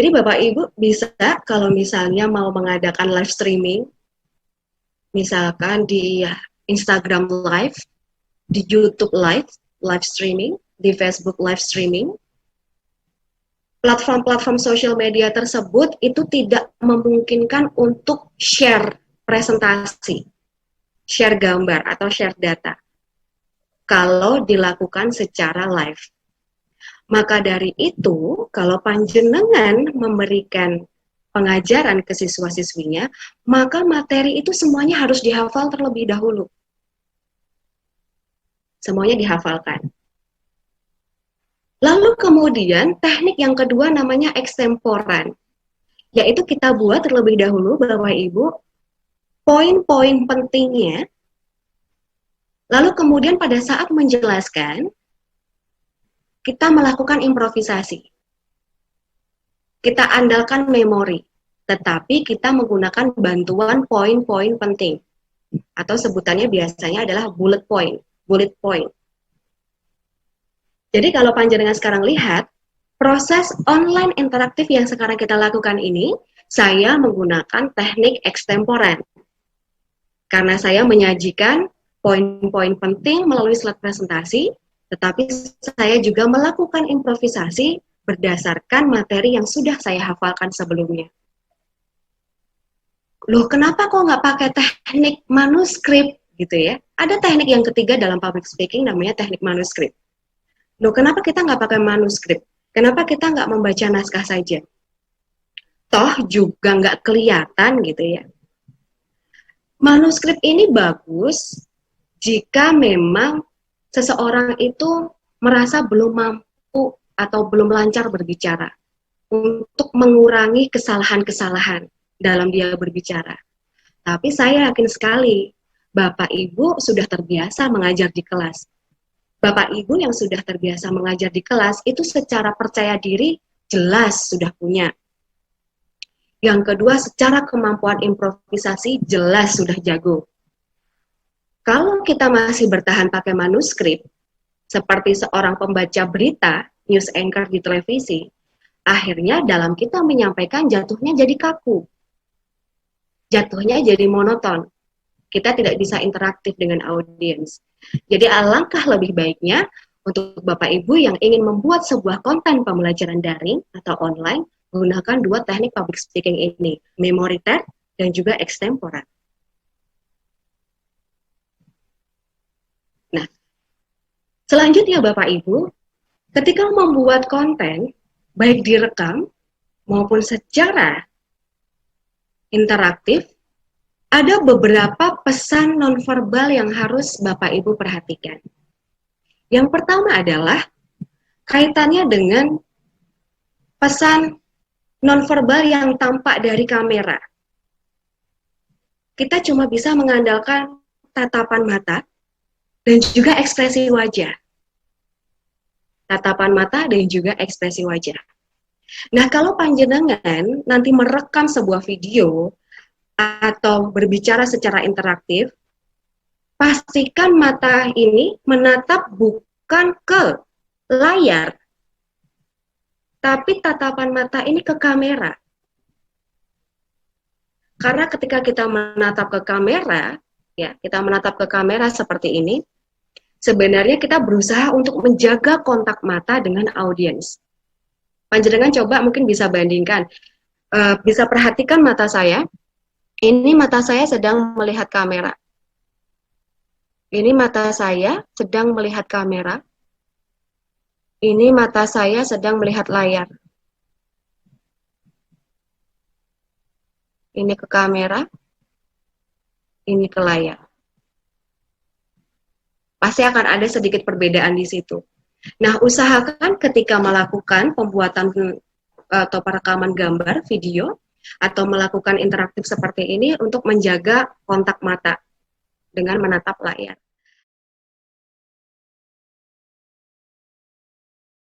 Jadi Bapak Ibu bisa kalau misalnya mau mengadakan live streaming, misalkan di Instagram Live, di YouTube Live, live streaming, di Facebook live streaming, platform-platform sosial media tersebut itu tidak memungkinkan untuk share presentasi, share gambar atau share data kalau dilakukan secara live. Maka dari itu, kalau panjenengan memberikan pengajaran ke siswa-siswinya, maka materi itu semuanya harus dihafal terlebih dahulu. Semuanya dihafalkan. Lalu kemudian teknik yang kedua namanya ekstemporan, yaitu kita buat terlebih dahulu Bapak Ibu poin-poin pentingnya, lalu kemudian pada saat menjelaskan, kita melakukan improvisasi. Kita andalkan memori, tetapi kita menggunakan bantuan poin-poin penting, atau sebutannya biasanya adalah bullet point. Jadi kalau panjenengan sekarang lihat, proses online interaktif yang sekarang kita lakukan ini, saya menggunakan teknik ekstemporan. Karena saya menyajikan poin-poin penting melalui slide presentasi, tetapi saya juga melakukan improvisasi berdasarkan materi yang sudah saya hafalkan sebelumnya. Loh, kenapa kok nggak pakai teknik manuskrip gitu ya? Ada teknik yang ketiga dalam public speaking namanya teknik manuskrip. Loh, kenapa kita nggak pakai manuskrip? Kenapa kita nggak membaca naskah saja? Toh juga nggak kelihatan gitu ya. Manuskrip ini bagus jika memang seseorang itu merasa belum mampu atau belum lancar berbicara, untuk mengurangi kesalahan-kesalahan dalam dia berbicara. Tapi saya yakin sekali, Bapak Ibu sudah terbiasa mengajar di kelas. Bapak Ibu yang sudah terbiasa mengajar di kelas, itu secara percaya diri jelas sudah punya. Yang kedua, secara kemampuan improvisasi jelas sudah jago. Kalau kita masih bertahan pakai manuskrip, seperti seorang pembaca berita, news anchor di televisi, akhirnya dalam kita menyampaikan jatuhnya jadi kaku. Jatuhnya jadi monoton. Kita tidak bisa interaktif dengan audiens. Jadi alangkah lebih baiknya untuk Bapak Ibu yang ingin membuat sebuah konten pembelajaran daring atau online, gunakan dua teknik public speaking ini, memory tag dan juga extempora. Nah, selanjutnya Bapak Ibu, ketika membuat konten, baik direkam maupun secara interaktif, ada beberapa pesan nonverbal yang harus Bapak Ibu perhatikan. Yang pertama adalah kaitannya dengan pesan nonverbal yang tampak dari kamera. Kita cuma bisa mengandalkan tatapan mata dan juga ekspresi wajah. Tatapan mata dan juga ekspresi wajah. Nah, kalau panjenengan nanti merekam sebuah video atau berbicara secara interaktif, pastikan mata ini menatap bukan ke layar, tapi tatapan mata ini ke kamera. Karena ketika kita menatap ke kamera, ya, kita menatap ke kamera seperti ini, sebenarnya kita berusaha untuk menjaga kontak mata dengan audiens. Panjenengan coba mungkin bisa bandingkan, bisa perhatikan mata saya. Ini mata saya sedang melihat kamera. Ini mata saya sedang melihat kamera. Ini mata saya sedang melihat layar. Ini ke kamera, ini ke layar. Pasti akan ada sedikit perbedaan di situ. Nah, usahakan ketika melakukan pembuatan atau perekaman gambar, video, atau melakukan interaktif seperti ini untuk menjaga kontak mata dengan menatap layar.